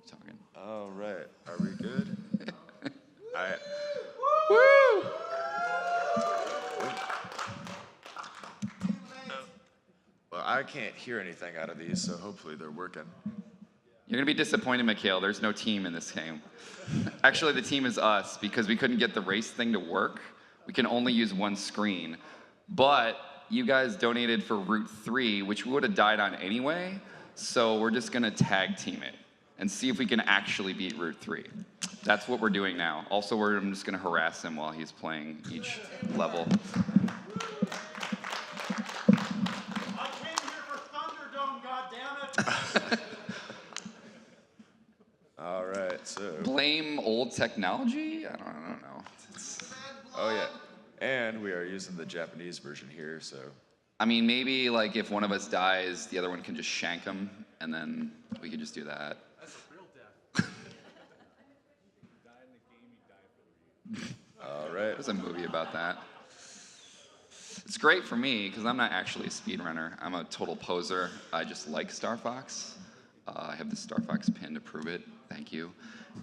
talking. All right. Are we good? Woo! Well, I can't hear anything out of these, so hopefully they're working. You're going to be disappointed, Mikhail. There's no team in this game. Actually, the team is us because we couldn't get the race thing to work. We can only use one screen. But you guys donated for Route 3, which we would have died on anyway. So we're just going to tag team it and see if we can actually beat Route 3. That's what we're doing now. Also, I'm just going to harass him while he's playing each level. I came here for Thunderdome, goddammit! All right, so. Blame old technology? I don't know. Oh, yeah. And we are using the Japanese version here, so. I mean, maybe like if one of us dies, the other one can just shank him, and then we could just do that. That's a real death. You die in the game, you die for the reason. All right. There's a movie about that. It's great for me because I'm not actually a speedrunner. I'm a total poser. I just like StarFox. I have the StarFox pin to prove it. Thank you.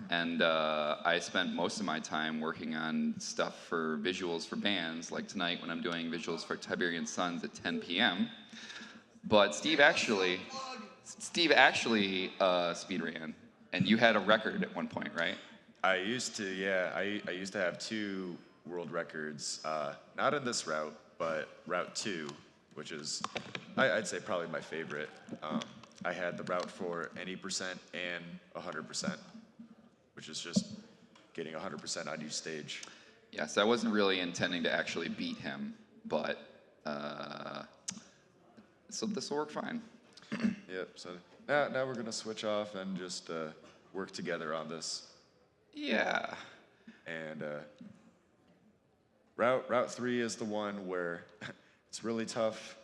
And I spent most of my time working on stuff for visuals for bands, like tonight when I'm doing visuals for Tiberian Suns at 10 p.m. But Steve actually speedran, and you had a record at one point, right? I used to, yeah. I used to have 2 world records, not in this route, but Route 2, which is, I'd say probably my favorite. I had the route for any percent and 100%, which is just getting 100% on each stage. Yes, I wasn't really intending to actually beat him, but so this will work fine. Yep, so now we're gonna switch off and just work together on this. Yeah. And Route 3 is the one where it's really tough.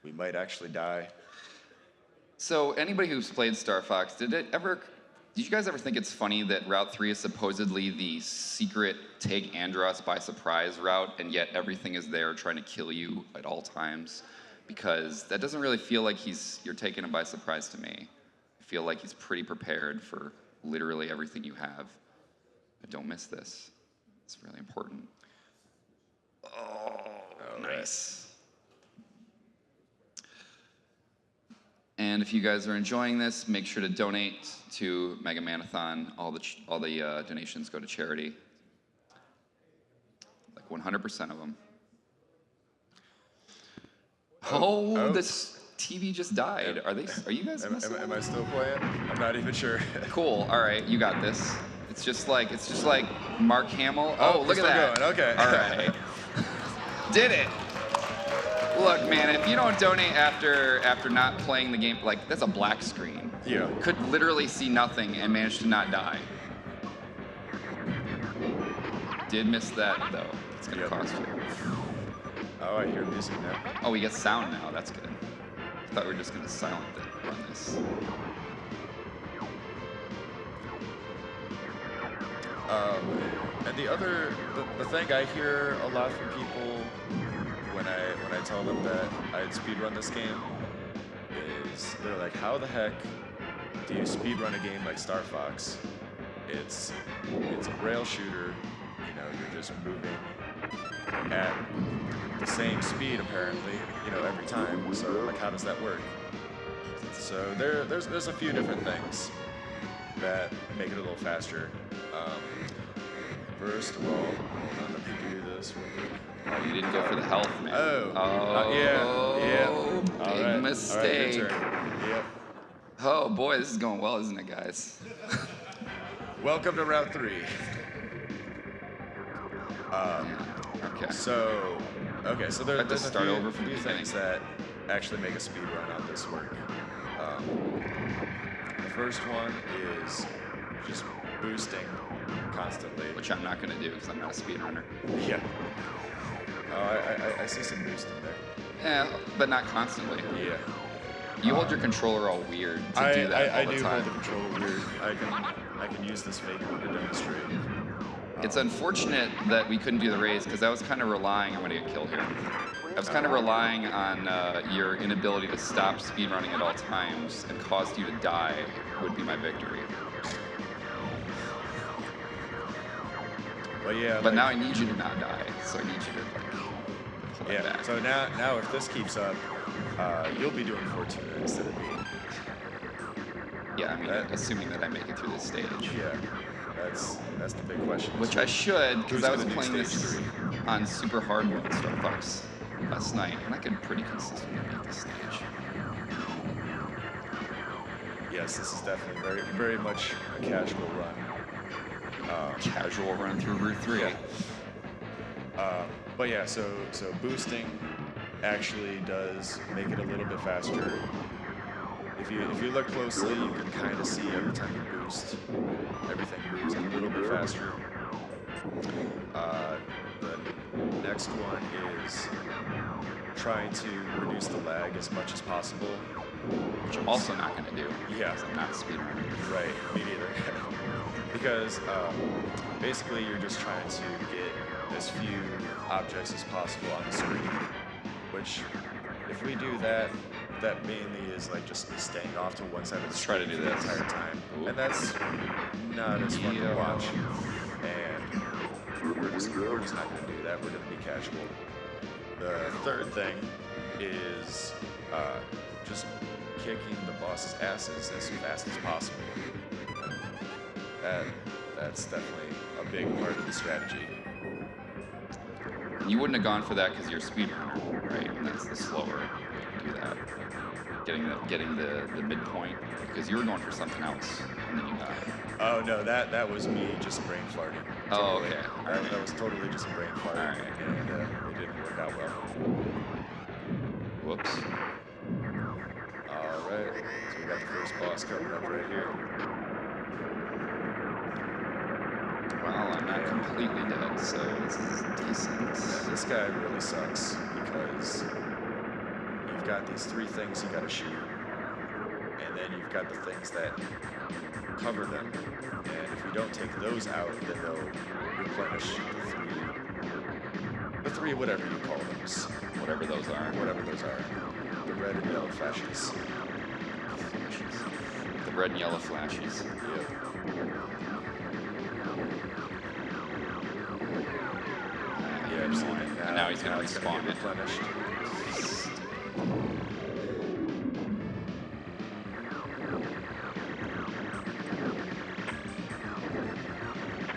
We might actually die. So anybody who's played StarFox, did you guys ever think it's funny that Route 3 is supposedly the secret take Andros by surprise route, and yet everything is there trying to kill you at all times? Because that doesn't really feel like you're taking him by surprise to me. I feel like he's pretty prepared for literally everything you have. But don't miss this. It's really important. Oh, nice. And if you guys are enjoying this, make sure to donate to Mega Man-athon. All the donations go to charity. Like 100% of them. Oh, this TV just died. Are you guys messing? Am I still playing? I'm not even sure. Cool. All right, you got this. It's just like Mark Hamill. Oh, look at that. Going. Okay. All right. Did it. Look, man, if you don't donate after not playing the game, like, that's a black screen. Yeah. Could literally see nothing and manage to not die. Did miss that, though. It's going to cost you. Oh, I hear music now. Oh, we get sound now. That's good. I thought we were just going to silent run this. And the thing I hear a lot from people when I tell them that I'd speedrun this game is they're like, how the heck do you speedrun a game like StarFox? It's a rail shooter, you're just moving at the same speed apparently, every time. So like, how does that work? So there's a few different things that make it a little faster. First of all, let me do this real quick. Oh, you didn't go for the health, man. Yeah. Big mistake. All right, your turn. Yep. Oh boy, this is going well, isn't it, guys? Welcome to Route 3. Okay. So there's a start over from few the things that actually make a speed run on this work. The first one is just boosting constantly. Which I'm not going to do because I'm not a speedrunner. Yeah. Oh, I see some boosting there. Yeah, but not constantly. Yeah. You hold your controller all weird to do that all the time. I do hold the controller weird. I can use this fake one to demonstrate. It's unfortunate that we couldn't do the race because I was kind of relying I'm going to get killed here. was kind of relying on your inability to stop speedrunning at all times and cause you to die would be my victory. But yeah, But like, now I need you to not die, so I need you to like pull it yeah. back. So now if this keeps up, you'll be doing Fortuna instead of me. Yeah, I mean, assuming that I make it through this stage. Yeah, that's the big question. Which I should, because Who's I was gonna do playing stage this 3? on super hard mode StarFox last night, and I could pretty consistently beat this stage. Yes, this is definitely very, very much a casual run. Casual run through Route 3. Yeah. But yeah, so boosting actually does make it a little bit faster. If you look closely, you can kind of see every time you boost, everything moves a little bit faster. The next one is trying to reduce the lag as much as possible. Which I'm also not going to do. Yeah. Because I'm not a speedrunner. Right, me neither. Because basically you're just trying to get as few objects as possible on the screen. Which, if we do that, that mainly is like just staying off to one side of the Let's try to screen do the this. entire time. Ooh. And that's not as fun to Yeah. watch. And we're just not going to do that. We're going to be casual. The third thing is just kicking the boss's asses as fast as possible. That's definitely a big part of the strategy. You wouldn't have gone for that because you're a speedrunner, right? And that's the slower to do that. Getting the midpoint, because you were going for something else, and then you died. Oh no, that was me just brain farting. Oh, Totally. okay. That was totally just a brain fart, Alright. and it didn't work out well. Whoops. All right, so we got the first boss coming up right here. Well, I'm not completely dead, so this is decent. Yeah, this guy really sucks because you've got these 3 things you gotta shoot, and then you've got the things that cover them, and if you don't take those out, then they'll replenish the three whatever you call those, Whatever those are. the red and yellow flashes. The red and yellow flashes. Yep. Yeah, I'm seeing it now. And now he's gonna it's respawn get it. replenished.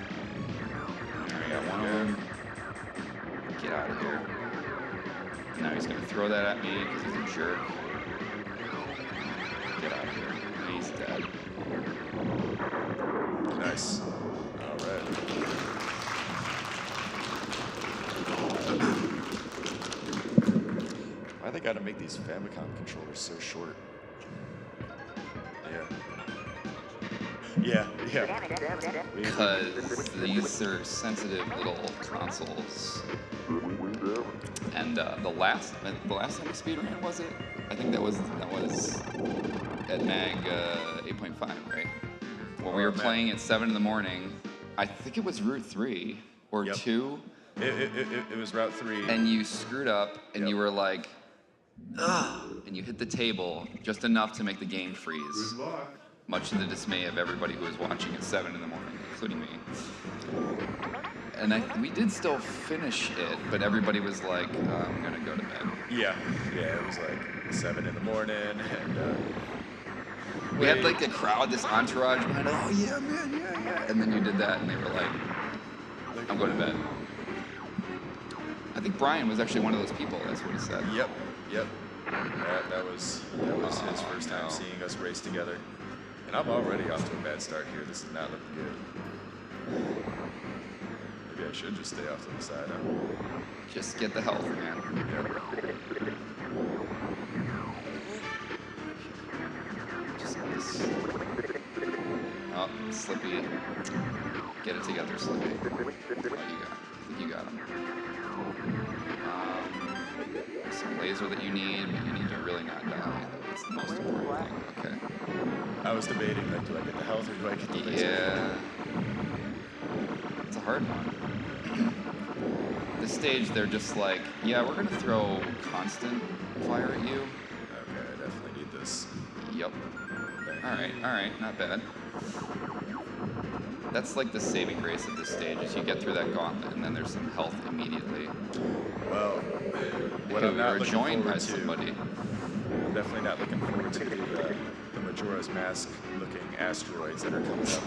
There we got one of them. Get out of here. Now he's gonna throw that at me because he's a jerk. Get out of here. And he's dead. Nice. All right. Why they gotta make these Famicom controllers so short? Yeah. Because these are sensitive little consoles. And the last time we speedran, was it? I think that was at MAG 8.5, right? When we were playing at 7 in the morning. I think it was Route 3 or Yep. 2. It was Route 3. And you screwed up, and Yep. you were like, ugh, and you hit the table just enough to make the game freeze. Much to the dismay of everybody who was watching at 7 in the morning, including me. And we did still finish it, but everybody was like, I'm gonna go to bed. Yeah, it was like 7 in the morning, and We had like a crowd, this entourage behind, oh yeah, man, yeah. And then you did that, and they were like, I'm going to bed. I think Brian was actually one of those people, that's what he said. Yep. That was his first time seeing us race together. And I'm already off to a bad start here. This is not looking good. Maybe I should just stay off to the side, huh? Just get the health, man. Yep. Just miss. Oh, Slippy. Get it together, Slippy. Oh, I think you got him. Some laser that you need, but you need to really not die. That's the most important thing. Okay. I was debating, like, do I get the health or do I get the laser? Yeah. It's a hard one. this stage, they're just like, yeah, we're gonna throw constant fire at you. Okay, I definitely need this. Yep. All right, not bad. That's like the saving grace of this stage is you get through that gauntlet and then there's some health immediately. Well, what Okay, I'm we not were looking joined by forward to, somebody. I'm definitely not looking forward to the Majora's Mask looking asteroids that are coming up.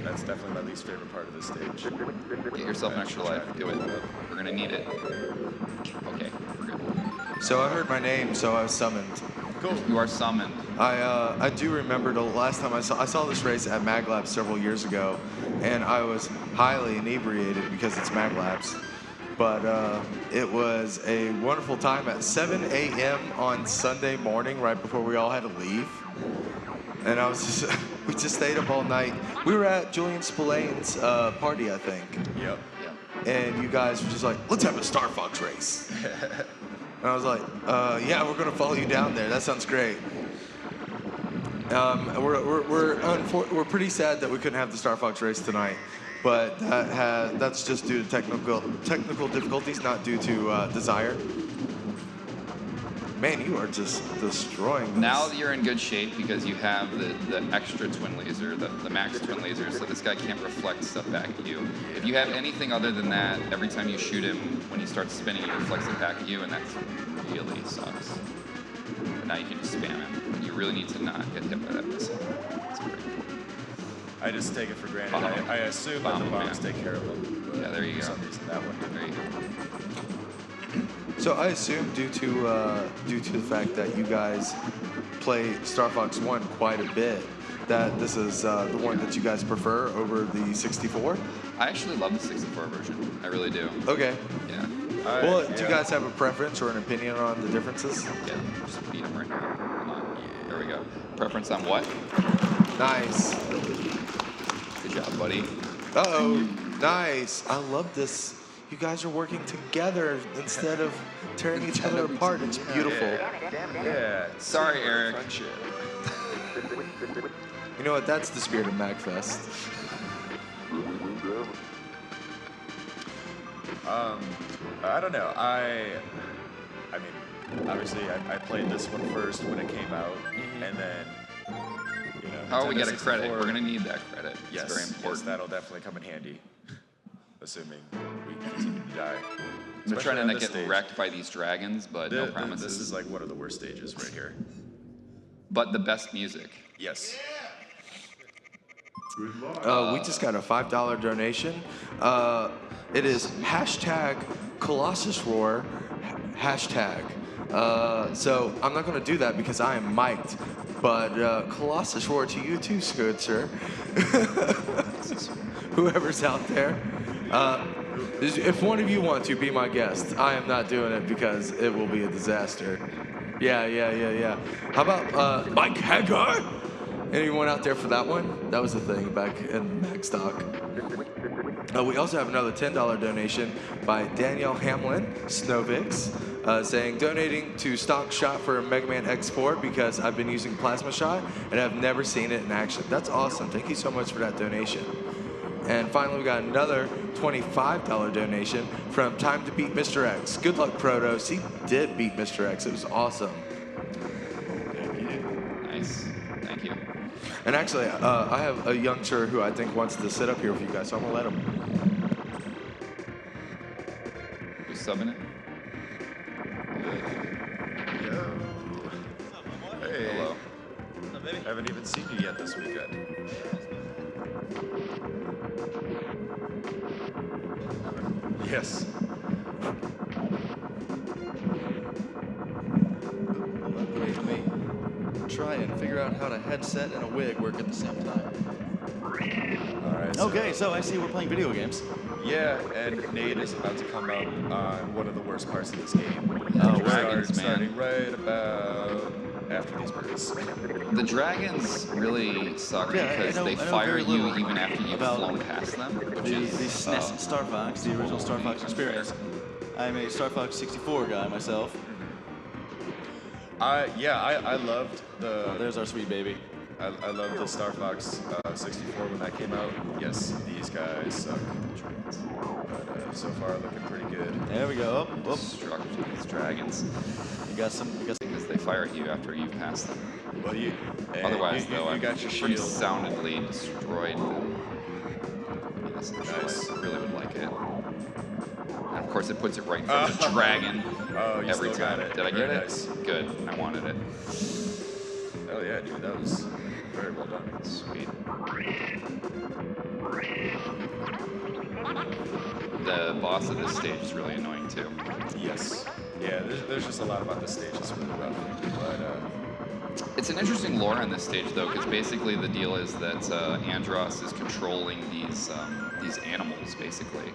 That's definitely my least favorite part of this stage. Get yourself an extra life. Do it. We're gonna need it. Okay, we're good. So I heard my name, so I was summoned. Cool. You are summoned. I do remember the last time I saw this race at MagLabs several years ago, and I was highly inebriated because it's MagLabs. But it was a wonderful time at 7 a.m. on Sunday morning, right before we all had to leave. And I was just, we just stayed up all night. We were at Julian Spillane's party, I think. Yep. Yeah. And you guys were just like, let's have a StarFox race. And I was like, yeah, we're gonna follow you down there. That sounds great. We're pretty sad that we couldn't have the StarFox race tonight, but that's just due to technical difficulties, not due to desire. Man, you are just destroying this. Now you're in good shape because you have the extra twin laser, the max twin laser, so this guy can't reflect stuff back at you. If you have anything other than that, every time you shoot him, when he starts spinning, he reflects it back at you, and that really sucks. But now you can just spam him. But you really need to not get hit by that missile. That's great. I just take it for granted. Bomb. I assume that the Bomb, bombs yeah. take care of them. But Yeah, there you for go. some reason, that one didn't. There you go. So I assume due to the fact that you guys play StarFox 1 quite a bit, that this is the one that you guys prefer over the 64? I actually love the 64 version. I really do. Okay. Yeah. Well, do you guys have a preference or an opinion on the differences? Yeah. Just beat him right now. Come on. There we go. Preference on what? Nice. Good job, buddy. Uh-oh. Nice. I love this. You guys are working together instead of tearing each other apart. It's beautiful. Yeah. Sorry, Eric. Friendship. You know what? That's the spirit of MAGFest. I don't know. I mean, obviously, I played this one first when it came out, and then, you know. Oh, we Nintendo got a credit. 64. We're gonna need that credit. Yes, It's very important. yes, that'll definitely come in handy, assuming we continue to die. We're Especially trying to on not this get stage. wrecked by these dragons, but no promises. This is like one of the worst stages right here. But the best music. Yes. We just got a $5 donation. It is hashtag Colossus Roar, hashtag. So I'm not going to do that because I am mic'd. But Colossus Roar to you too, good sir. Whoever's out there. If one of you want to be my guest, I am not doing it because it will be a disaster. Yeah. How about Mike Hagar? Anyone out there for that one? That was a thing back in Mag Stock. We also have another $10 donation by Danielle Hamlin, Snovix, saying, donating to Stock Shot for Mega Man X4 because I've been using Plasma Shot and I've never seen it in action. That's awesome. Thank you so much for that donation. And finally, we got another $25 donation from Time to Beat Mr. X. Good luck, Protos. He did beat Mr. X. It was awesome. Nice. Thank you. And actually, I have a youngster who I think wants to sit up here with you guys, so I'm gonna let him. Who's subbing it? Yo. Hey. Hello. I haven't even seen you yet this weekend. Yes. Wait, let me try and figure out how to headset and a wig work at the same time. All right. Okay, so I see we're playing video games. Yeah, and Nate is about to come up on one of the worst parts of this game. Oh, dragons, man. Starting right about after these birds. The dragons really suck Yeah, because I know they fire very you little even after you've about flown past them, which The is SNES Star Fox, the original Star Fox experience. I'm a Star Fox 64 guy myself. I loved Oh, the there's our sweet baby. I love the StarFox 64 when that came out. Yes, these guys suck. But so far looking pretty good. There we go. Oh, Struck these dragons you got some. because they fire at you after you pass them. Well, Otherwise, you though, I've got your pretty shield. soundly destroyed them. I mean, Nice. I really would like it. And of course, it puts it right in front of the dragon Oh, you every still time. got it. Did I Very get it? nice. Good. I wanted it. Oh yeah, dude, that was very well done. Sweet. The boss of this stage is really annoying too. Yes. Yeah, there's just a lot about this stage that's really rough. But It's an interesting lore on this stage though, because basically the deal is that Andros is controlling these animals basically,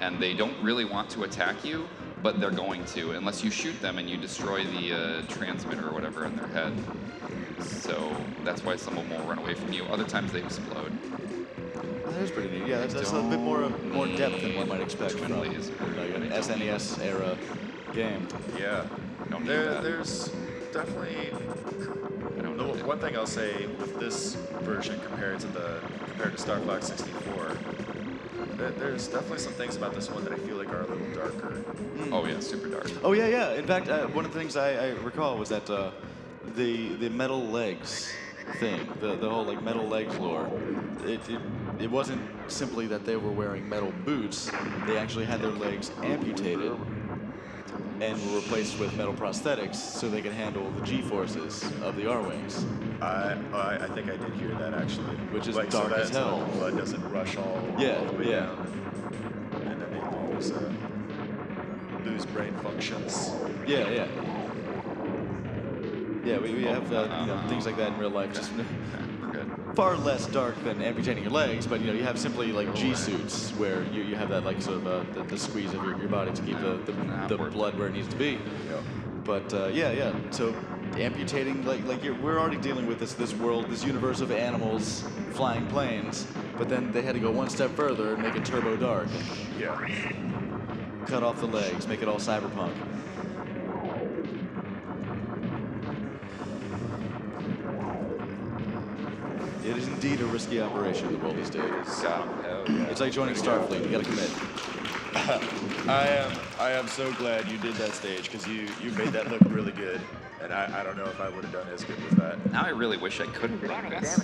and they don't really want to attack you, but they're going to unless you shoot them and you destroy the transmitter or whatever in their head. So that's why some of them will run away from you. Other times they explode. That is pretty neat. Yeah, that's a bit more depth than one might expect from like an SNES era game. yeah, Don't need that. there's definitely. I don't The need it. one thing I'll say with this version compared to StarFox 64, there's definitely some things about this one that I feel like are a little darker. Oh yeah, super dark. Oh yeah. In fact, one of the things I recall was that the metal legs thing, the whole like metal legs lore. It wasn't simply that they were wearing metal boots. They actually had their legs amputated and were replaced with metal prosthetics so they could handle the G-forces of the R-wings. I think I did hear that actually. Which is like, dark so as that hell. the blood doesn't rush all Yeah, the way yeah. down. And then they lose brain functions. Yeah. Yeah, we have things like that in real life. Just We're good. far less dark than amputating your legs, but you have simply like G-suits where you have that like sort of the squeeze of your body to keep the blood where it needs to be. Yep. But yeah. So amputating we're already dealing with this world, this universe of animals flying planes, but then they had to go one step further and make it turbo dark, Yeah. cut off the legs, make it all cyberpunk. It is indeed a risky operation, the world these days. Got him. Hell yeah. It's like joining Starfleet. You gotta commit. I am so glad you did that stage because you made that look really good, and I don't know if I would have done as good with that. Now I really wish I could have done this.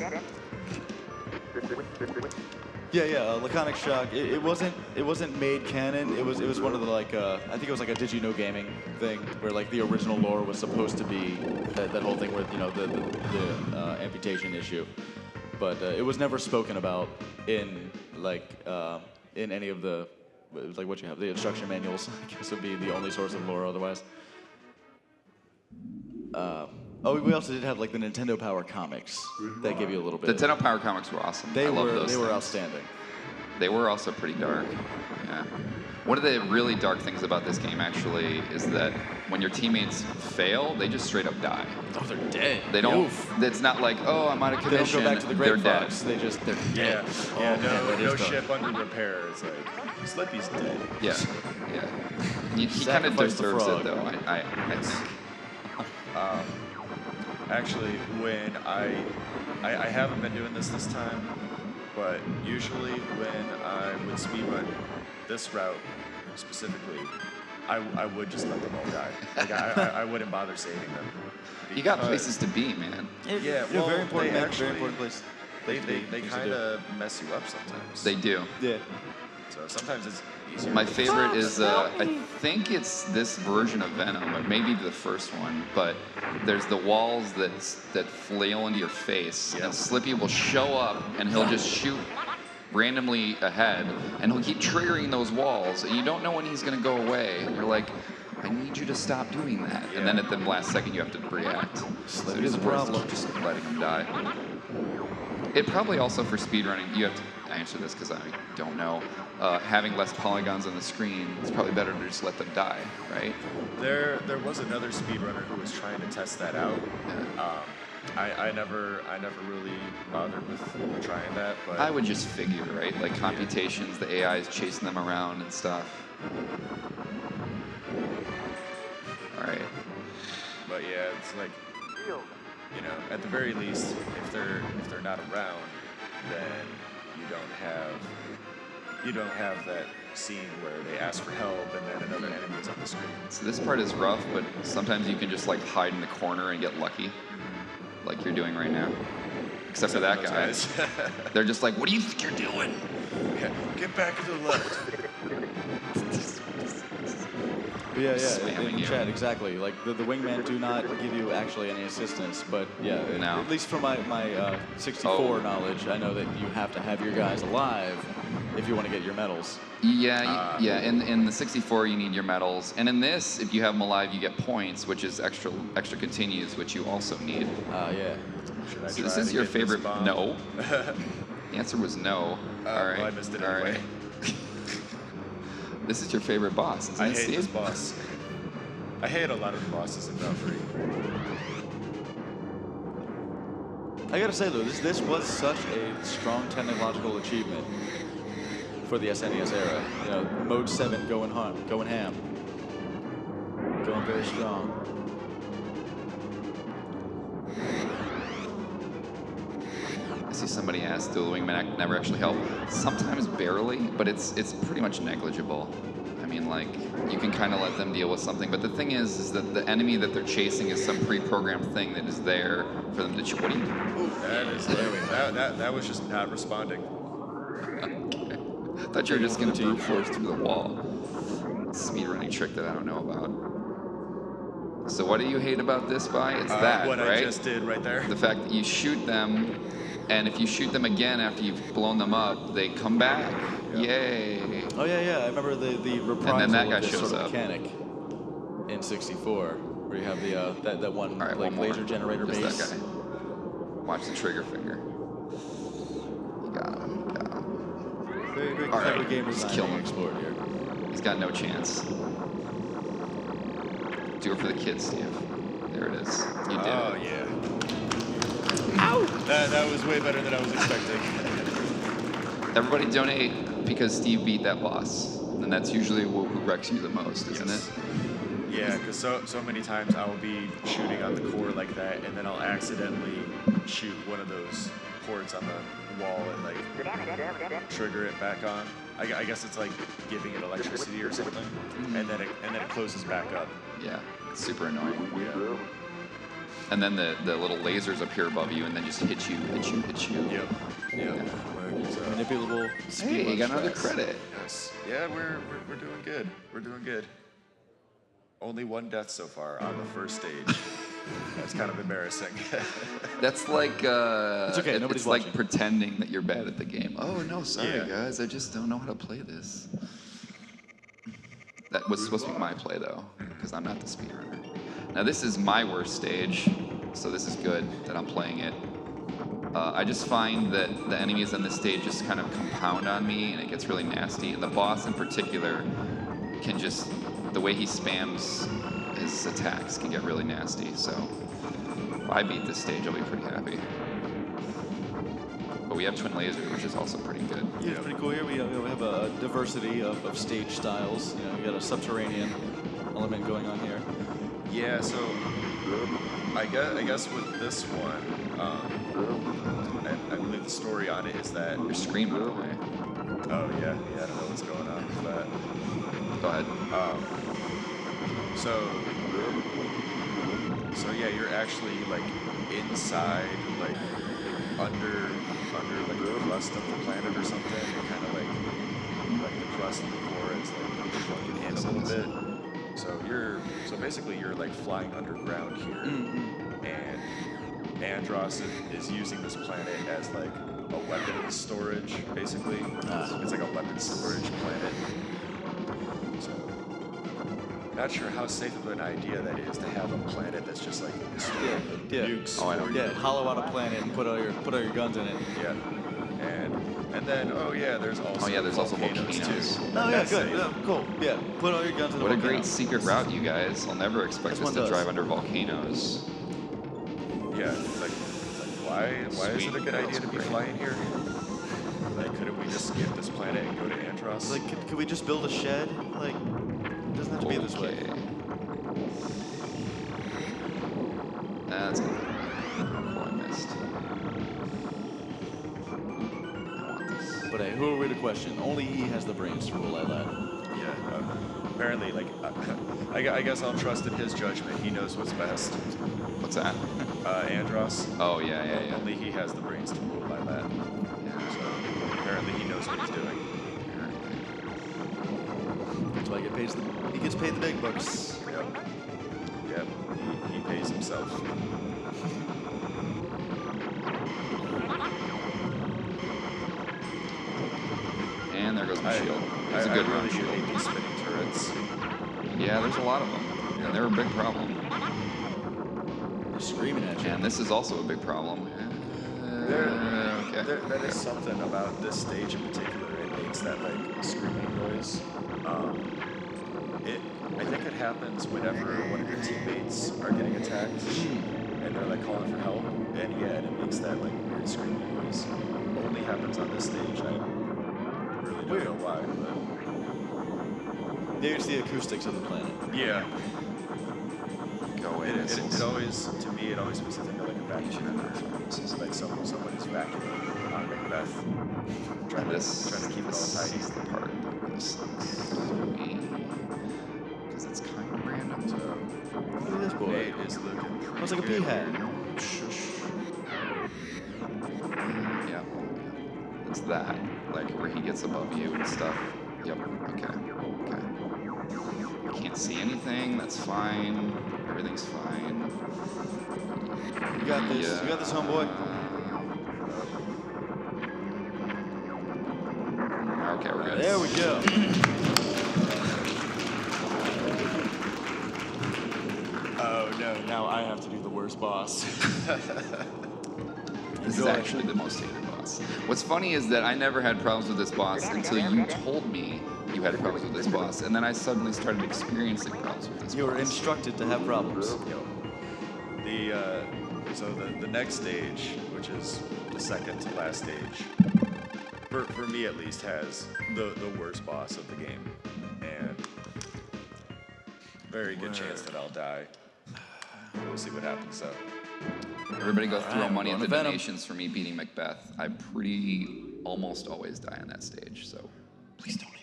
Yeah. Laconic Shock. It wasn't made canon. It was one of the I think it was like a Did You Know Gaming thing where like the original lore was supposed to be that whole thing with the amputation issue, but it was never spoken about in in any of the what you have, the instruction manuals. I guess would be the only source of lore otherwise. We also did have like the Nintendo Power comics that give you a little bit. The Nintendo Power comics were awesome. They I love were those things. outstanding. They were also pretty dark. Yeah. One of the really dark things about this game actually is that when your teammates fail, they just straight up die. Oh, they're dead. They don't. Oof. It's not like, oh, I'm out of They don't commission. go back to the They're Great dead. Fox. They're Yeah, dead. yeah, Oh, man, that no is dark. ship under repair. It's like Slippy's dead. Yeah. He kind of Sacrifice the deserves frog. it though. I think. Actually, when I haven't been doing this time, but usually when I would speedrun this route specifically, I would just let them all die. Like I wouldn't bother saving them. You got because- places to be, man. Yeah, well, very important. they Very actually- important place. They things to kind do. of mess you up sometimes. They do. Yeah. So sometimes it's easier. My to- favorite is, I think it's this version of Venom, or maybe the first one, but there's the walls that flail into your face, Yep. and Slippy will show up, and he'll just shoot randomly ahead, and he'll keep triggering those walls, and you don't know when he's going to go away, and you're like, I need you to stop doing that. And then at the last second, you have to react. So Slippy's it's a worth problem. just letting him die. It probably also for speedrunning, you have to answer this because I don't know. Having less polygons on the screen, it's probably better to just let them die, right? There was another speedrunner who was trying to test that out. I never really bothered with trying that, but I would just figure, right? Like computations, the AI is chasing them around and stuff. All right. But yeah, it's like you know, at the very least, if they're not around, then you don't have that scene where they ask for help and then another enemy is on the screen. So this part is rough, but sometimes you can just like hide in the corner and get lucky, like you're doing right now. Except for that Those guy. guys. They're just like, what do you think you're doing? Yeah, get back to the left. But yeah, Spamming in you. chat, exactly. Like the wingman do not give you actually any assistance, but yeah, No. at least from my 64 knowledge, I know that you have to have your guys alive if you want to get your medals. Yeah, yeah. In the 64, you need your medals, and in this, if you have them alive, you get points, which is extra continues, which you also need. Yeah. Should I So try this is to your get this favorite? bomb? No. The answer was no. All right. Well, I missed it All anyway. right. This is your favorite boss, isn't I it, hate this Steve? boss. I hate a lot of the bosses in Route 3. I gotta say though, this was such a strong technological achievement for the SNES era. You know, Mode 7 going ham, going very strong. I see somebody asked, "Do the wingman never actually help?" Sometimes barely, but it's pretty much negligible. I mean, like you can kind of let them deal with something, but the thing is that the enemy that they're chasing is some pre-programmed thing that is there for them to. What do you? That was just not responding. Okay. I thought you were just gonna brute force through the wall. Speedrunning trick that I don't know about. So what do you hate about this, Vi? It's that, What right? I just did right there. The fact that you shoot them, and if you shoot them again after you've blown them up, they come back. Yep. Yay! Oh yeah. I remember the reprisal And then that guy of this shows sort of up. mechanic in 64, where you have the that one All right, like one more. laser generator Just base. that guy. Watch the trigger finger. You got him. Got him. Very All clever right, game just design kill being him. explored here. He's got no chance. Do it for the kids, Steve. There it is. You did Oh it. yeah. Ow! That was way better than I was expecting. Everybody donate because Steve beat that boss, and that's usually who wrecks you the most, isn't Yes. it? Yeah, because so many times I will be shooting on the core like that, and then I'll accidentally shoot one of those ports on the wall and like trigger it back on. I guess it's like giving it electricity or something, and then it closes back up. Yeah, it's super annoying. Yeah. And then the little lasers appear above you and then just hit you. Yep. Manipulable speed. Hey, you got another tracks. credit. Yes. Yeah, we're doing good. We're doing good. Only one death so far on the first stage. That's kind of embarrassing. That's like It's okay, nobody's it's like watching. pretending that you're bad at the game. Oh no, sorry Yeah. guys, I just don't know how to play this. That was supposed to be my play though, because I'm not the speedrunner. Now this is my worst stage, so this is good that I'm playing it. I just find that the enemies on this stage just kind of compound on me, and it gets really nasty. And the boss in particular can just, the way he spams his attacks can get really nasty. So if I beat this stage, I'll be pretty happy. But we have twin lasers, which is also pretty good. Yeah, it's pretty cool here. We have a diversity of stage styles. You know, we got a subterranean element going on here. Yeah, so I guess with this one, I believe the story on it is that. Your screen went away. Oh yeah, I don't know what's going on with that. Go ahead. So yeah, you're actually like inside, like under like the crust of the planet or something, and kind of like the crust and the core is like shrunken in a little bit. So basically you're like flying underground here, and Andros is using this planet as like a weapons storage, basically. It's like a weapons storage planet. So, not sure how safe of an idea that is to have a planet that's just like Yeah. nukes. Oh, I know. Yeah, hollow out a planet and put all your guns in it. Yeah. And then there's also volcanoes volcanoes. too. Oh yeah, That's good. safe. Yeah, cool. Yeah, put all your guns in the What a volcano. great secret route, you guys. I'll never expect This us one to does. drive under volcanoes. Yeah, like why is Sweet. it a good idea to be That's great. flying here? Like, couldn't we just skip this planet and go to Andros? Like, could we just build a shed? Like, it doesn't have to be this way. Okay. That's good. We'll read a question. Only he has the brains to rule out loud. Yeah. Apparently, like, I guess I'll trust in his judgment. He knows what's best. What's that? Andros. Oh, yeah. Only he has the brains to rule by that. So apparently he knows what he's doing. That's why he gets paid the big bucks. Yep. He pays himself. And there goes my shield. It was a good really run shield. hate these spinning turrets. Yeah, there's a lot of them, and they're a big problem. They're screaming at you. And this is also a big problem. Okay. There is something about this stage in particular. It makes that like screaming noise. I think it happens whenever one of your teammates are getting attacked and they're like calling for help. And yeah, it makes that like weird screaming noise. Only happens on this stage. I really don't know why. But There's the acoustics of the planet. yeah. Go away, It missiles. always, to me, it always makes me think of like a vacuum. It's like somebody's vacuuming on MAGFest. Trying to keep it all This tidy. is the part that really sucks because it's kind of random. So, Look at this boy. Nate is looking pretty Looks like a good peahat. here. Yeah, it's that, like where he gets above you and stuff. Yep. Okay. I can't see anything. That's fine. Everything's fine. You got this. Yeah. You got this, homeboy. Okay, we're good. There we go. Oh no, now I have to do the worst boss. This is actually the most hated boss. What's funny is that I never had problems with this boss until you told me you had problems with this boss, and then I suddenly started experiencing problems with this You were boss. instructed to have problems. So the next stage, which is the second to last stage, for me at least, has the worst boss of the game, and very good chance that I'll die. We'll see what happens though. Everybody go throw Alright, money at going the to Venom. donations for me beating Macbeth. I almost always die on that stage, so please donate.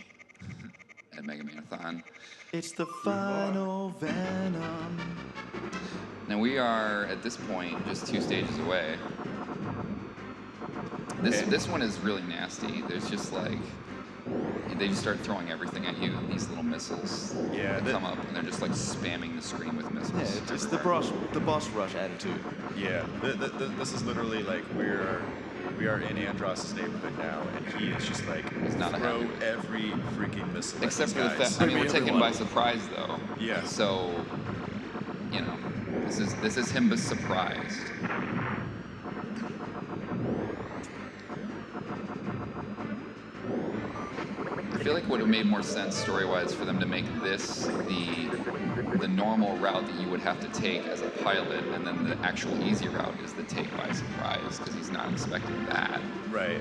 At Mega Man-athon. It's the final Venom. Now we are at this point just 2 stages away. This one is really nasty. There's just like they just start throwing everything at you. These little missiles Yeah, that come up and they're just like spamming the screen with missiles. Yeah, it's the everywhere. boss rush attitude. Yeah, this is literally like we are in Andros' neighborhood now, and he is just like He's not throw happy. every freaking missile. Except at for the these guys. fact, I mean, we're taken Everyone. by surprise though. Yeah. So, you know, this is him surprised. I feel like it would have made more sense story-wise for them to make this the normal route that you would have to take as a pilot, and then the actual easy route is the take by surprise because he's not expecting that. Right.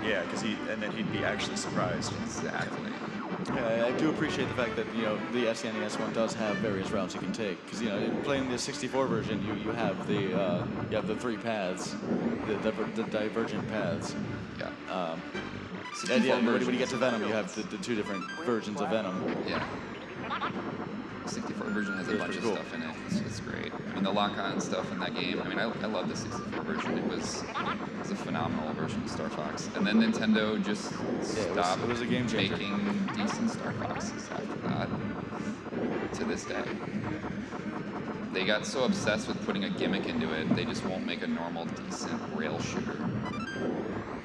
Yeah, because then he'd be actually surprised. Exactly. Yeah, I do appreciate the fact that the SNES one does have various routes you can take. Because in playing the 64 version, you have the 3 paths, the divergent paths. Yeah. And yeah, 64 when you version get to is- Venom, you have the 2 different versions of Venom. Yeah. The 64 version has a It's bunch of pretty cool. stuff in it. It's great. I mean, the lock-on stuff in that game. I mean, I love the 64 version. It was a phenomenal version of StarFox. And then Nintendo just stopped it was a game changer. making decent StarFoxes after that. To this day, they got so obsessed with putting a gimmick into it, they just won't make a normal, decent rail shooter.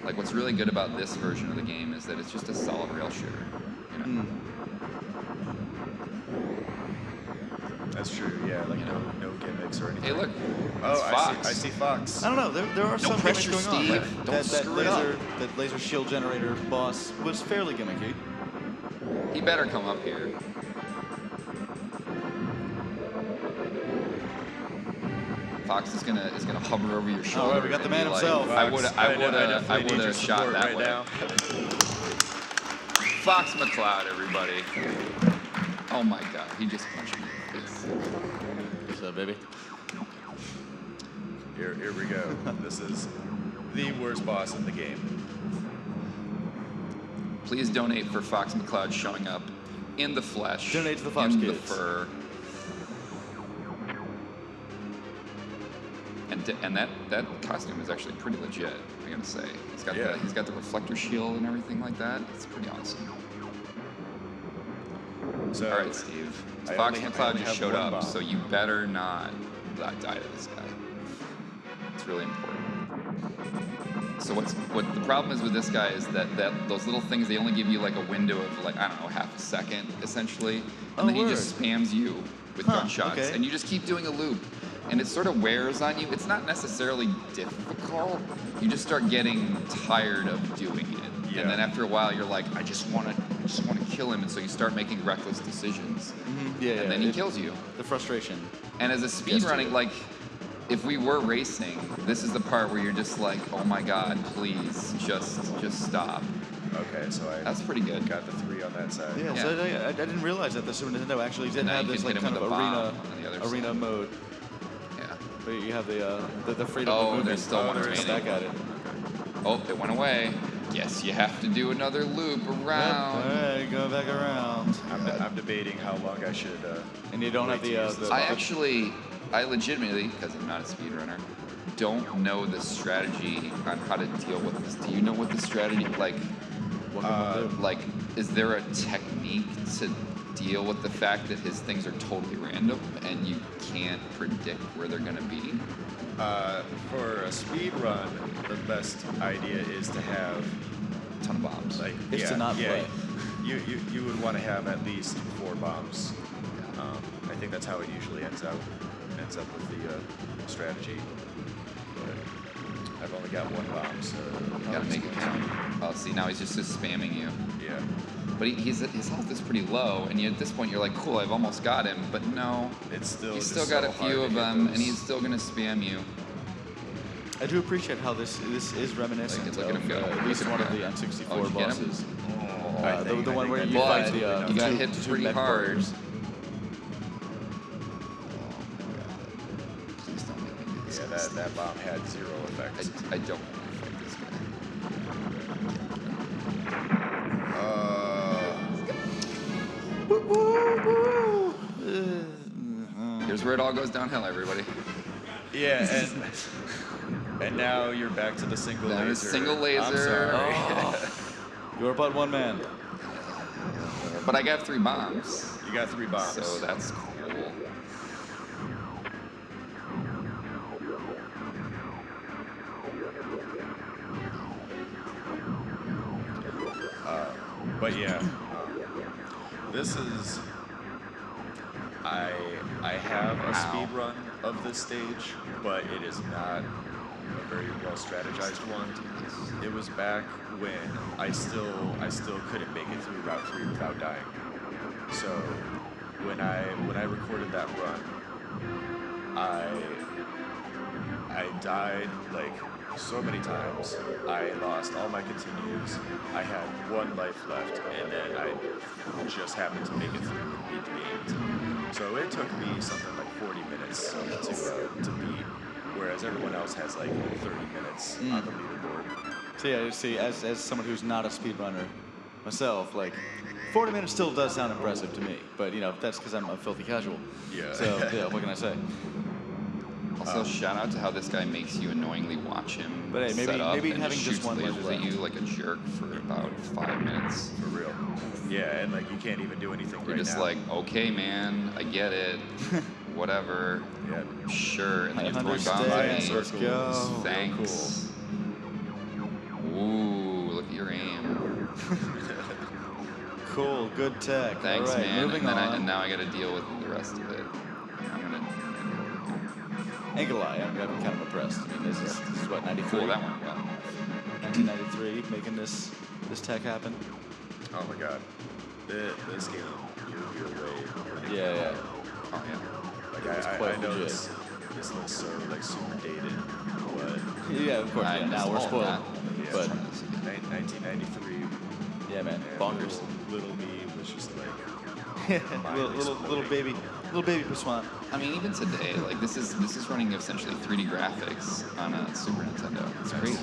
Like, what's really good about this version of the game is that it's just a solid rail shooter. You know. That's true. Yeah, like no gimmicks or anything. Hey, look. Oh, it's Fox. I see Fox. I don't know. There are some gimmicks pressure, going on. Steve. Like, Don't screw it that laser shield generator boss was fairly gimmicky. He better come up here. Fox is gonna hover over your shoulder. right, we got the and man be like, himself. I would definitely need your have shot support that right way. now. Fox McCloud, everybody. Oh my God, he just punched me in the face. What's up, baby? Here we go. This is the worst boss in the game. Please donate for Fox McCloud showing up in the flesh. Donate to the Fox in kids. the fur. And that costume is actually pretty legit, I'm gonna say. He's got the reflector shield and everything like that. It's pretty awesome. So, All right, Steve. I Fox only McCloud have just showed one up, bomb. so you better not die to this guy. It's really important. So what the problem is with this guy is that those little things, they only give you like a window of like, I don't know, half a second essentially, and then he just spams you with gunshots, okay. and you just keep doing a loop, and it sort of wears on you. It's not necessarily difficult. You just start getting tired of doing it, Yeah. and then after a while, you're like, I just want to kill him, and so you start making reckless decisions, and then he kills you. The frustration. And as a speedrunning, like, if we were racing, this is the part where you're just like, oh my god, please, just stop. Okay, so That's pretty good. got the 3 on that side. Yeah, so I didn't realize that the Super Nintendo actually did Now have you this can like hit him kind of with a bomb on the other arena side. mode. Yeah. But you have the freedom Oh, of movement. there's still one to remaining. stack at it. Oh, it went away. Guess you have to do another loop around. Yep. All right, go back around. I'm debating how long I should. And you don't have wait to use this I legitimately, because I'm not a speedrunner, don't know the strategy on how to deal with this. Do you know what the strategy, like, is there a technique to deal with the fact that his things are totally random and you can't predict where they're gonna be? For a speed run, the best idea is to have A ton of bombs. like Is to not play. You would want to have at least 4 bombs. I think that's how it usually ends up with the strategy. But I've only got 1 bomb, so You gotta make it count. Oh, see, now he's just spamming you. yeah. But his health is pretty low, and at this point you're like, cool, I've almost got him, but no. It's still He's just still got so a hard few to of hit them, and those. he's still gonna spam you. I do appreciate how this is reminiscent Look at him of go. at least Look at one him of go. the N64 Oh, did you get him? bosses. I think- The I one think where that'd you be fight fine. the You got two- hit two pretty mech hard. warriors. Please don't make me do this. Yeah, that bomb had 0 effect. I don't want to fight this guy. Here's where it all goes downhill, everybody. Yeah, and now you're back to the single Now laser. it's single I'm laser. sorry. You're but one man. But I got 3 bombs, You got 3 bombs. so that's cool. But yeah, this is. I have a speed run of this stage, but it is not a very well strategized one. It was back when I still couldn't make it through Route 3 without dying. So when I recorded that run, I died like so many times. I lost all my continues. I had 1 life left, and then I just happened to make it through and beat the game. So it took me something like 40 minutes to beat, whereas everyone else has like 30 minutes on the leaderboard. So yeah, see, as someone who's not a speedrunner myself, like 40 minutes still does sound impressive to me. But you know, that's because I'm a filthy casual. Yeah. So yeah, what can I say? Also, shout out to how this guy makes you annoyingly watch him But hey, set up maybe and having just just shoots one life lasers at left. you like a jerk for about 5 minutes. For real. Yeah, and like you can't even do anything You're right just now. like, okay, man, I get it, whatever, Yeah. sure, and then you're throwing bombs understand. at me. Let's go. Thanks. Ooh, look at your aim. Cool, good tech. Thanks, All right, man. moving And, on. and now I got to deal with the rest of it. I'm gonna. Ain't gonna lie, I'm kind of impressed. I mean, this is what, 93? Cool, that went well. 1993, making this tech happen. Oh my god. This game, you're way. Yeah. Oh yeah. Like It's I quite know legit. this looks so like super dated, but Yeah, of course. I Yeah, now missed we're all spoiled. that. Yeah. But 1993. yeah, man, and bonkers. Little me was just like little baby Paswan. I mean, even today, like this is running essentially 3D graphics on a Super Nintendo. It's crazy.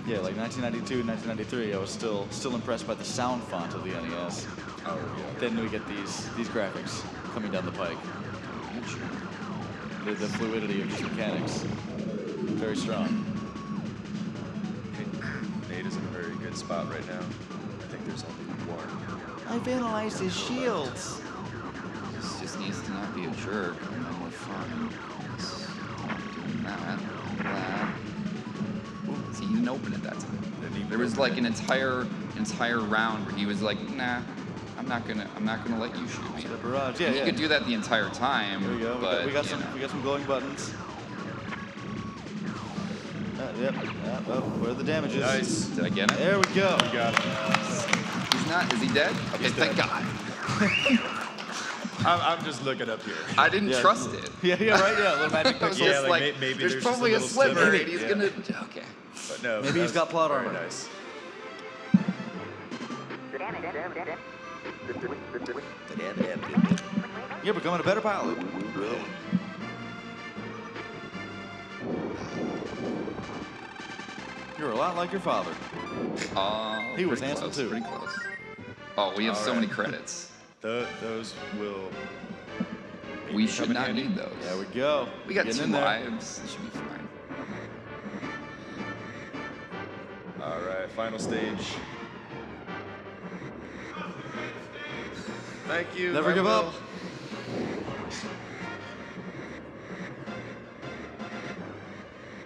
Yeah, like 1992, 1993, I was still impressed by the sound font of the NES. Oh, yeah. Then we get these graphics coming down the pike. The fluidity of just mechanics, very strong. Nate is in a very good spot right now. I think there's only one. I've analyzed his shields. Just needs to not be a jerk, and then we're fine. Doing that. See, he didn't open it that time. There was like an entire round where he was like, nah, I'm not gonna let you shoot me. The barrage, yeah, And yeah. you could do that the entire time. There we go. But, we got you some know. we got some glowing buttons. Yep. Oh, where are the damages? Nice. Did I get it? There we go. You got it. He's not. Is he dead? Okay, He's thank dead. God. I'm just looking up here. I didn't Yeah. trust it. Yeah, right. Yeah, a little magic I was pixel. Yeah, just like, like, maybe there's there's just a probably a little sliver, sliver. and he's Yeah. gonna. Okay. But no, Maybe he's that got was plot very armor. Nice. You're becoming a better pilot. You're a lot like your father. He was Pretty handsome close, too. Pretty close. Oh, we have All so right. many credits. Those will. We maybe should come in not handy. need those. There we go. We got Getting 2 in there. lives. It should be fine. All right, final stage. Thank you. Never I give will. up.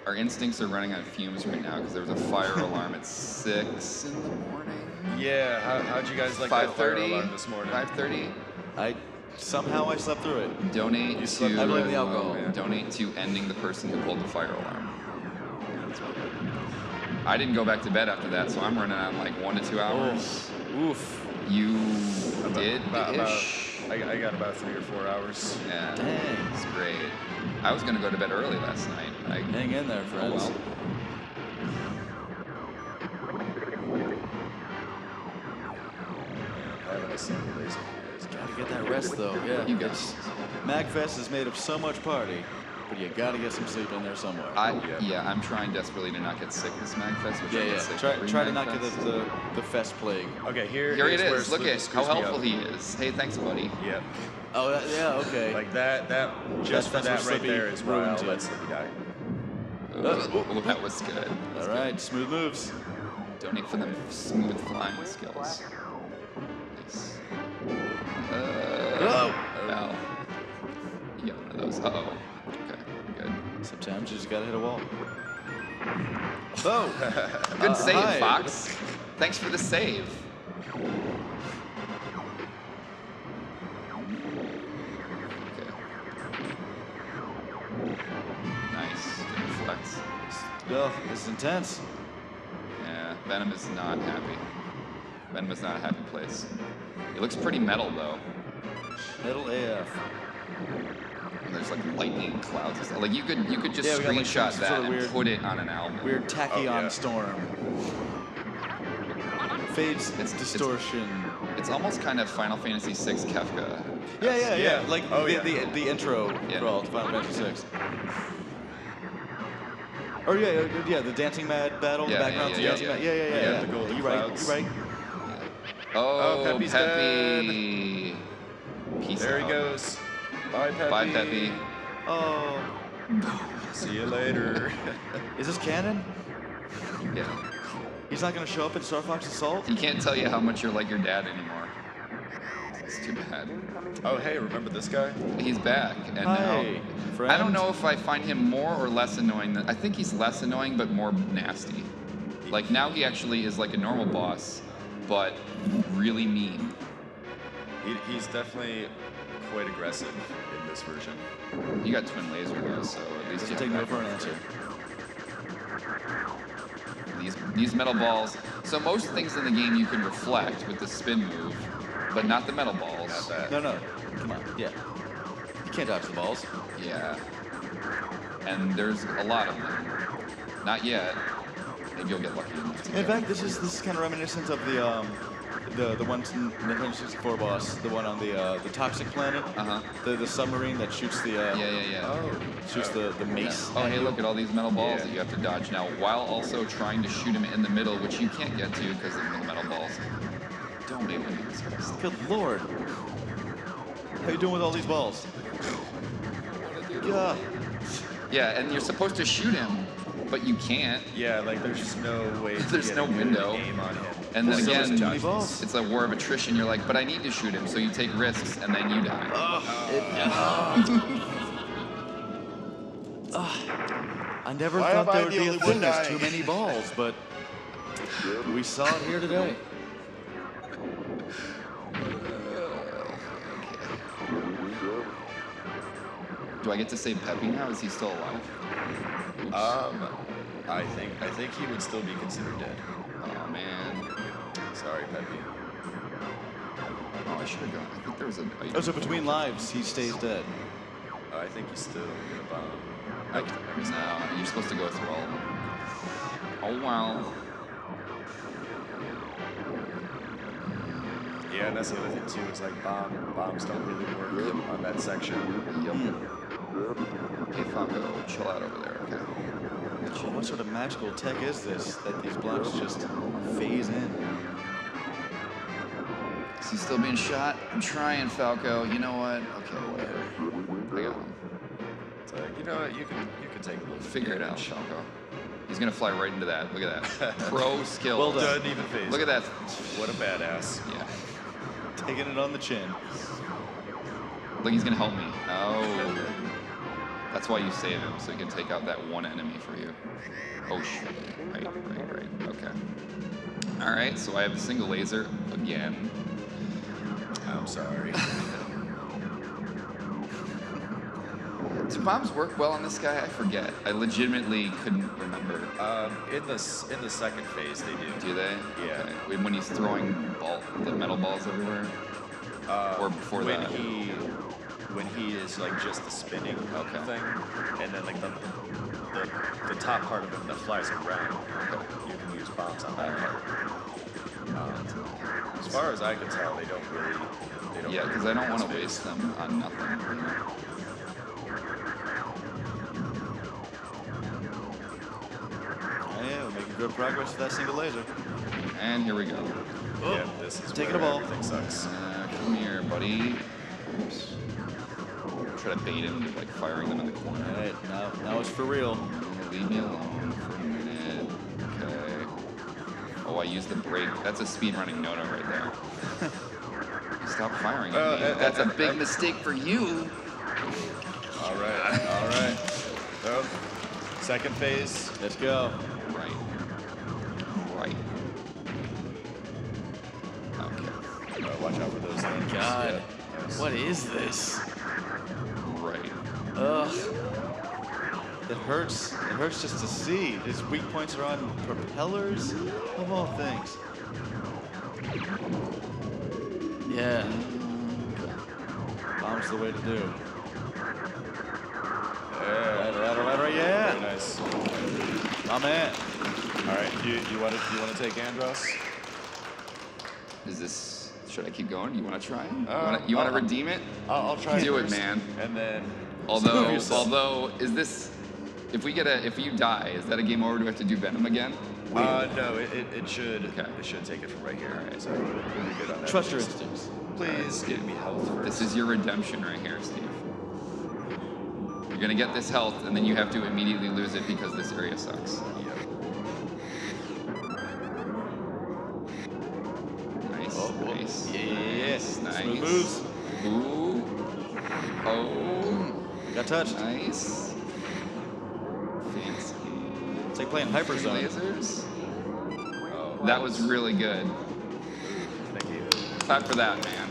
Our instincts are running on fumes right now because there was a fire alarm at 6 in the morning. Yeah, how'd you guys like that fire 5:30. alarm this morning? 5:30. Somehow I slept through it. Donate You to. slept- I blame the alcohol. Donate to ending the person who pulled the fire alarm. I didn't go back to bed after that, so I'm running on like 1 to 2 hours. Oof. You did About, ish. I got about 3 or 4 hours. Yeah, Dang. it's great. I was gonna go to bed early last night. Hang in there, friends. well. Having a single laser is Gotta get that rest though. Yeah. You guys. MAGFest is made of so much party, but you gotta get some sleep in there somewhere. I'm trying desperately to not get sick this MAGFest, which I get sick every Try to not get MAGFest. the fest plague. Okay, Here it here's where is. Look Sloopy at screws how me helpful up. he is. Hey, thanks, buddy. Yep. Oh, yeah, okay. Like that just for That's that where right Slippy there is where I'll ruined you. let Slippy die. Oh, that was good. All right, smooth moves. Donate for them smooth flying skills. Nice. Oh! Well, you got one of those. Uh-oh. Okay, good. Sometimes you just gotta hit a wall. Oh! Good save, hi. Fox. Thanks for the save. Okay. Nice. Good reflex. Oh, this is intense. Yeah, Venom is not happy. Venom is not a happy place. It looks pretty metal, though. Metal AF. And there's like lightning clouds and stuff. Like you could just Yeah, we got, like, screenshot some that sort of and weird- put it on an album. Weird tachyon yeah. storm. Fades It's- distortion. It's almost kind of Final Fantasy VI Kefka. Yeah. Yeah. Like Oh, the, yeah. the intro Yeah. for all to Final Fantasy VI. Oh yeah, the dancing mad battle, Yeah, the background yeah, dancing yeah. mad. Yeah, Yeah. the golden You're right. clouds. You're right. Oh, Peppy's Peppy. Peace There out. he goes. Bye, Peppy. Bye, Peppy. Oh, See you later. is this canon? Yeah. He's not gonna show up in StarFox Assault? He can't tell you how much you're like your dad anymore. It's too bad. Oh, hey, remember this guy? He's back, and Hi, now friend. I don't know if I find him more or less annoying. I think he's less annoying, but more nasty. Like now he actually is like a normal boss, but really mean. He's definitely quite aggressive in this version. You got twin laser though, so at least Doesn't you take have no for an that. answer. These metal balls. So most things in the game you can reflect with the spin move, but not the metal balls. Not that. No, come on. Yeah. You can't dodge the balls. Yeah. And there's a lot of them. Not yet. Maybe you'll get lucky enough to In get fact, this is kind of reminiscent of the the one Nintendo 64 boss, the one on the toxic planet, the submarine that shoots the shoots the mace. Oh, at hey, you. look at all these metal balls Yeah. that you have to dodge now, while also trying to shoot him in the middle, which you can't get to because of the metal balls. Don't make me do this, guys. Good lord. How you doing with all these balls? Yeah. Yeah, and you're supposed to shoot him, but you can't. Yeah, like there's no way to There's get no a good window. aim on him. And then Still again, too many balls. it's a war of attrition. You're like, but I need to shoot him, so you take risks, and then you die. I never Why am thought I there would the be a only thing one as too dying? many balls, but we saw it here today. Do I get to save Peppy now? Is he still alive? I think he would still be considered dead. Oh man. Sorry, Peppy. Oh, I should have gone. I think there was a. Oh, so between lives, he stays dead. I think he's still gonna bomb. No, you're supposed to go through all of them. Oh wow. Yeah, and that's the other thing too. Is like bombs don't really work on that section. Yep. Hey Falco, chill out over there, okay? Well, what sort of magical tech is this that these blocks just phase in? Is he still being shot? I'm trying, Falco. You know what? Okay, whatever. I got him. It's like, you know what? You can take a little. Figure it out, damage. Falco. He's gonna fly right into that. Look at that. Pro skill. Well done. Doesn't even phase. Look at that. What a badass. Yeah. Taking it on the chin. Look, he's gonna help me. Oh. That's why you save him, so he can take out that one enemy for you. Oh shit. Right. Okay. Alright, so I have a single laser again. I'm sorry. Do bombs work well on this guy? I forget. I legitimately couldn't remember. In the second phase they do. Do they? Yeah. Okay. When he's throwing the metal balls everywhere? Or before when that? when he is like just the spinning Okay. thing, and then like the top part of him that flies around, you can use bombs on that part. As far as I can tell, they don't really. Yeah, because I don't want to waste them on nothing. You know? Oh, yeah, we're making good progress with that single laser. And here we go. Yeah, this is Taking where a ball. everything sucks. Come here, buddy. Oops. Try to bait him, like firing them in the corner. All right, now it's for real. Leave me alone for a minute. Okay. Oh, I used the brake. That's a speedrunning no-no right there. Stop firing at me. That's a big mistake for you. All right. Oh, second phase. Let's go. Right. Okay. Watch out for those things. God. Yeah. What is this? Right. Ugh. It hurts. It hurts just to see. His weak points are on propellers, of all things. Yeah. Bomb's the way to do. Very Yeah. nice. My man. All right, you want to take Andros? Is this? Should I keep going? You want to try? Uh, You want to I'll- redeem it? I'll try. Do it, first, man. And then. Although, is this? If you die, is that a game over? Do we have to do Venom again? No, it should. Okay. It should take it from right here. All right. So we'll be good on that. Trust your instincts. Please give me health first. This is your redemption right here, Steve. You're gonna get this health, and then you have to immediately lose it because this area sucks. Yep. Nice, Oh, nice, yeah. nice. Smooth moves. Ooh. Oh. Got touched. Nice. Fancy. It's like playing Hyperzone. Lasers. Oh, That was really good. thank you. Clap for that, man.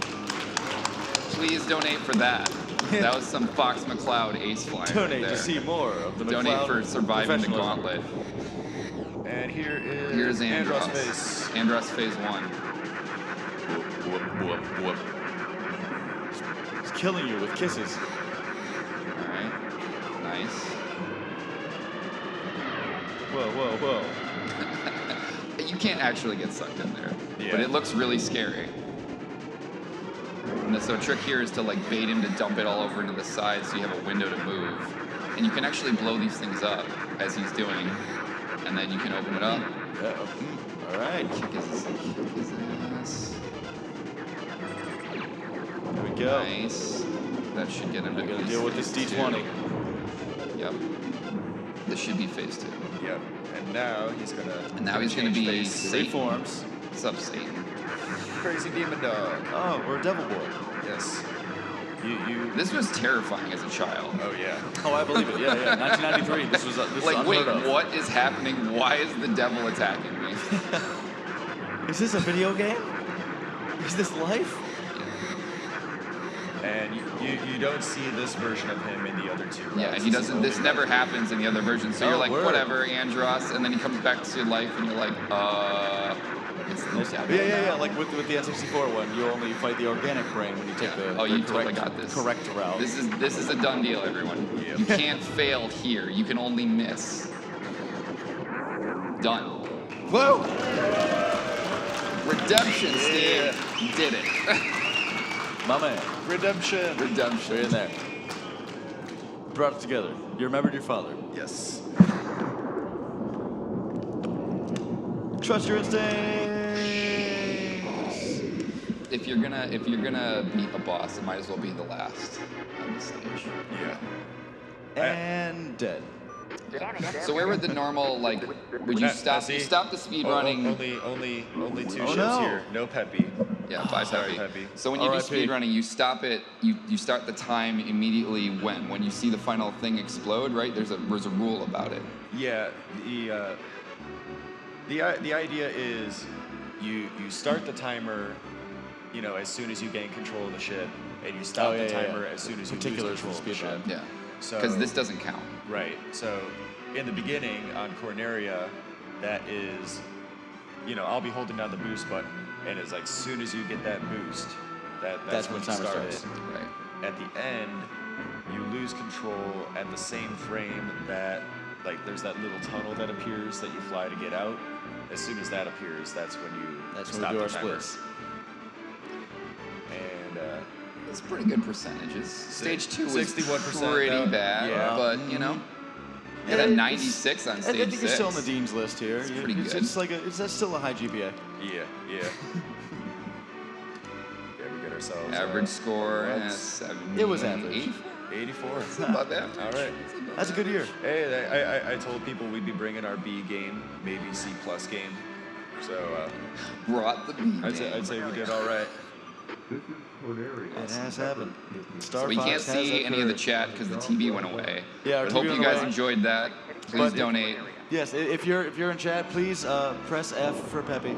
Please donate for that. That was some Fox McCloud ace flying right Donate there. to see more of the Donate McCloud for surviving the professionalism. gauntlet. And here is Here's Andros. face. Andros phase 1. He's killing you with kisses. Alright. Nice. Whoa. You can't actually get sucked in there. Yeah. But it looks really scary. And so a trick here is to like bait him to dump it all over to the side so you have a window to move. And you can actually blow these things up as he's doing. And then you can open it up. Yeah. All right. Kick his ass. There we go. Nice. That should get him to We're gonna phase deal with this two. D20. Yep. This should be phase 2. Yep. And now he's gonna. And now he's gonna change be face. Satan. Reforms. What's up, Satan? Crazy demon dog. Oh, we're a devil boy. Yes. You. This was terrifying as a child. Oh yeah. Oh, I believe it. Yeah. 1993. This was Like, wait, unheard of. what is happening? Why is the devil attacking me? Is this a video game? Is this life? And you don't see this version of him in the other two. Yeah, routes. and he doesn't. This never happens in the other version. So you're Oh, like, word. whatever, Andros, and then he comes back to life, and you're like, it's the devil. Yeah. Like with the N64 one, you only fight the organic brain when you take Yeah. the Oh, you correct, totally got this. correct route. This is a done deal, everyone. Yep. You can't fail here. You can only miss. Done. Whoa! Redemption, Steve. You did it. My man. Redemption. Redemption. We're in there. Brought it together. You remembered your father. Yes. Trust your instincts. If you're gonna beat a boss, it might as well be the last on the stage. Yeah. And dead. So where would the normal would you Now, stop? see? You stop the speed Oh, running. Only two Oh, ships no. here. No Peppy. Yeah, bye, Sorry, Peppy. Peppy. So when you do R.I.P. speed running, you stop it. You start the time immediately when you see the final thing explode. Right? There's a rule about it. Yeah. The idea is you start the timer, as soon as you gain control of the ship, and you stop the timer as soon as you lose Particulars control for of the speed ship. run. Yeah. So Because this doesn't count. Right. So in the beginning on Corneria, that is, I'll be holding down the boost button, and it's like soon as you get that boost, that's when when you timer start it. starts. Right. At the end, you lose control at the same frame that, there's that little tunnel that appears that you fly to get out. As soon as that appears, that's when you That's when stop we do the our timer. splits. And That's pretty good percentages. Stage 2 was 61%, pretty that- bad, yeah. but you had a 96 on I stage think 6. you're still on the dean's list here. It's pretty good. It's like that's still a high GPA. yeah. Yeah, we get ourselves Average score That's- 70. it was average. 84. It's not bad. All right. That's a good year. Hey, I told people we'd be bringing our B game, maybe C+ game. So Brought the beat. I'd say we did all right. It has happened. So we can't see any of the chat because the TV went away. Yeah, our But TV hope went you guys away. enjoyed that. Please But if- donate. Yes, if you're in chat, please press F for Peppy.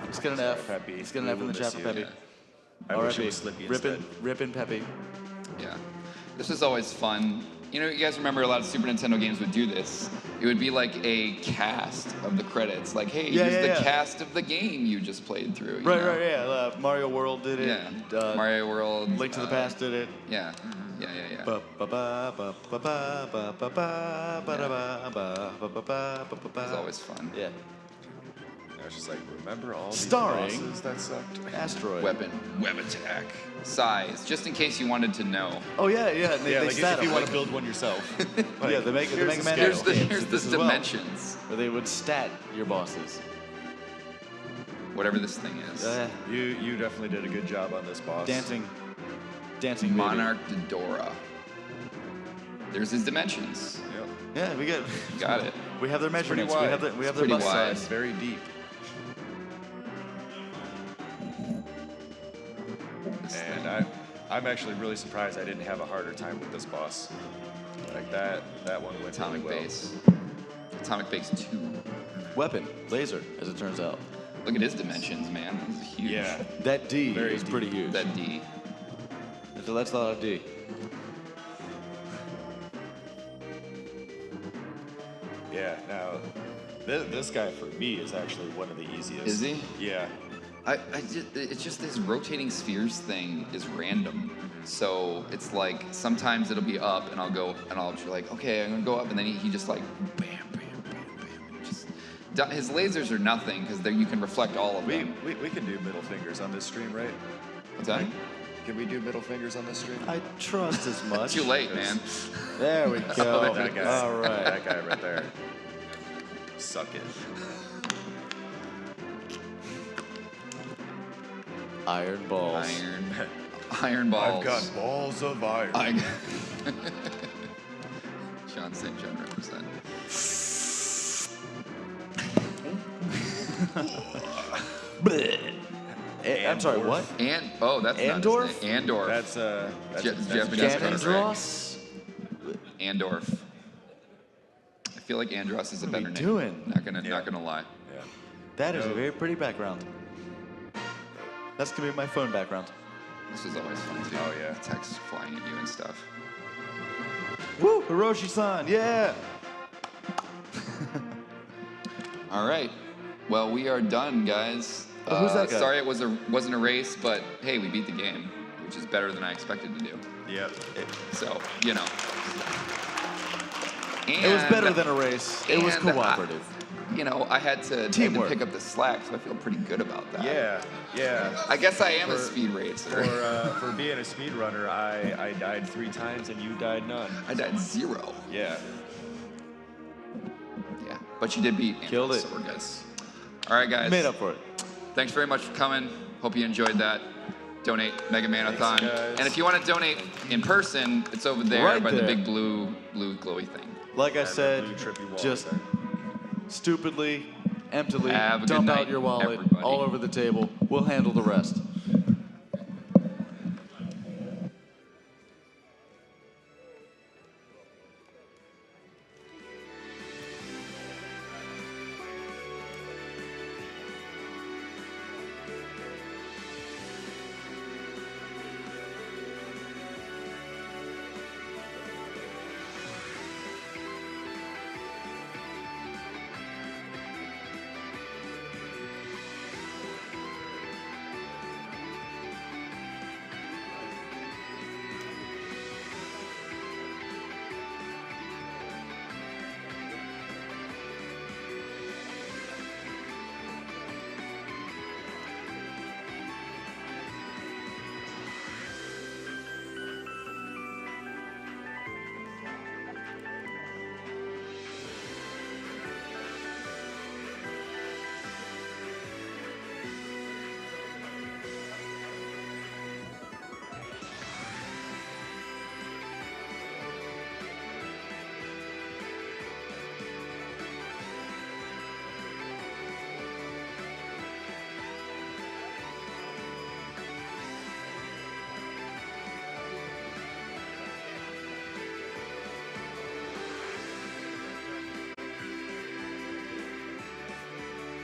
Let's get an F. Peppy. Let's get an We F in will the chat miss for you. Peppy. I wish it R.I.P. was Slippy instead. Rippin' Peppy. Yeah. This was always fun. You guys remember a lot of Super Nintendo games would do this. It would be like a cast of the credits. Like, hey, Yeah, here's the yeah. cast of the game you just played through. you Right, know? yeah. Mario World did it. Yeah. Mario World. Link to the Past did it. Yeah. Yeah. It was always fun. Yeah. I was just like, remember all these Starring- bosses that sucked? Asteroid. Web attack. Size, just in case you wanted to know. Oh yeah. And they stat if you them, want like- to build one yourself. Yeah, the Mega Man scale. Here's the games did this as well, dimensions. where they would stat your bosses. Whatever this thing is. You definitely did a good job on this boss. Dancing baby. Monarch Dodora. There's his dimensions. Yep. Yeah, we got. You got it. We have their It's pretty measurements. wide. We have It's their pretty bust wide. It's size. very deep. This And thing. I'm actually really surprised I didn't have a harder time with this boss. Like that one went Atomic really well. Base. Atomic Base 2. Weapon, laser, as it turns out. Look at his dimensions, man. This is huge. Yeah. That D Very is deep. pretty huge. That D. So that's a lot of D. Yeah. Now, this guy for me is actually one of the easiest. Is he? Yeah. It's just this rotating spheres thing is random. So it's like sometimes it'll be up and I'll be like, okay, I'm gonna go up, and then he just like bam, bam, bam, bam, and just his lasers are nothing because you can reflect all of We, them. we can do middle fingers on this stream, right? What's that? Can we do middle fingers on this stream? I trust as much. Too late, man. There we go. That guy. All right. That guy right there. Suck it. Iron balls. Iron balls. I've got balls of iron. John St. John represent. I'm sorry, what? And that's Andorf? not his name. Andorf. That's Japanese Ganondros? Andorf. I feel like Andros is a What are better we name. doing? Not gonna lie. Yeah. That is a No. very pretty background. That's gonna be my phone background. This is always fun too. Oh, yeah. Text flying at you and stuff. Woo! Hiroshi-san, yeah! All right. Well, we are done, guys. Oh, who's that guy? Sorry it wasn't a race, but hey, we beat the game, which is better than I expected to do. Yep. So, you know. It was better And- than a race. It was and cooperative. I had to Teamwork. pick up the slack, so I feel pretty good about that. Yeah. I guess I am a For- speed racer. For being a speedrunner, I died 3 times and you died none. I died 0. Yeah. Yeah, but you did beat Andros, Killed it. so we're good. All right, guys. Made up for it. Thanks very much for coming. Hope you enjoyed that. Donate Mega Man-athon. Thanks, guys. And if you want to donate in person, it's over there Right by the there. big blue glowy thing. Like I That said, blue trippy wall just there. stupidly, emptily, Have a good dump night, out your wallet everybody. all over the table. We'll handle the rest.